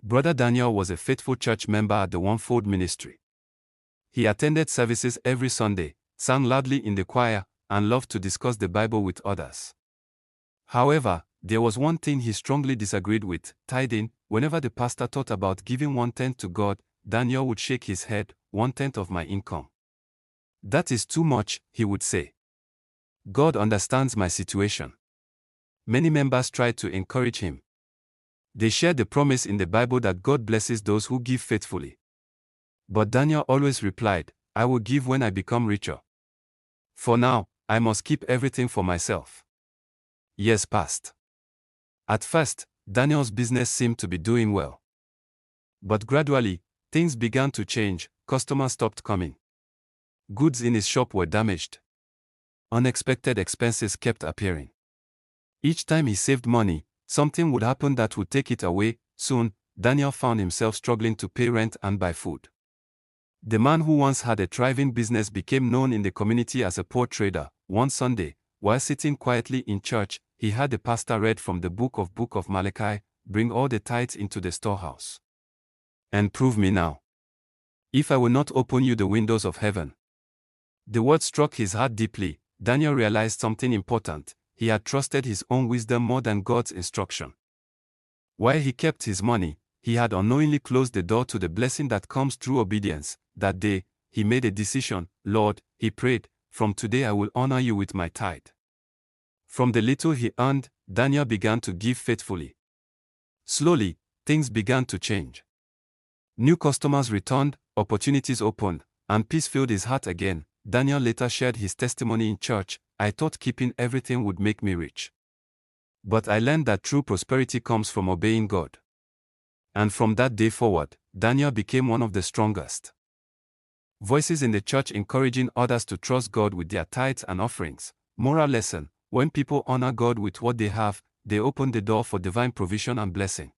Brother Daniel was a faithful church member at the One Fold Ministry. He attended services every Sunday, sang loudly in the choir, and loved to discuss the Bible with others. However, there was one thing he strongly disagreed with: tithing. Whenever the pastor thought about giving 1/10 to God, Daniel would shake his head. 1/10 of my income. That is too much, he would say. God understands my situation. Many members tried to encourage him. They shared the promise in the Bible that God blesses those who give faithfully. But Daniel always replied, I will give when I become richer. For now, I must keep everything for myself. Years passed. At first, Daniel's business seemed to be doing well. But gradually, things began to change. Customers stopped coming. Goods in his shop were damaged. Unexpected expenses kept appearing. Each time he saved money, something would happen that would take it away. Soon, Daniel found himself struggling to pay rent and buy food. The man who once had a thriving business became known in the community as a poor trader. One Sunday, while sitting quietly in church, he heard the pastor read from the book of Malachi, bring all the tithes into the storehouse. And prove me now, if I will not open you the windows of heaven. The word struck his heart deeply. Daniel realized something important. He had trusted his own wisdom more than God's instruction. While he kept his money, he had unknowingly closed the door to the blessing that comes through obedience. That day, he made a decision. Lord, he prayed, from today I will honor you with my tithe. From the little he earned, Daniel began to give faithfully. Slowly, things began to change. New customers returned, opportunities opened, and peace filled his heart again. Daniel later shared his testimony in church. I thought keeping everything would make me rich. But I learned that true prosperity comes from obeying God. And from that day forward, Daniel became one of the strongest voices in the church, encouraging others to trust God with their tithes and offerings. Moral lesson: when people honor God with what they have, they open the door for divine provision and blessing.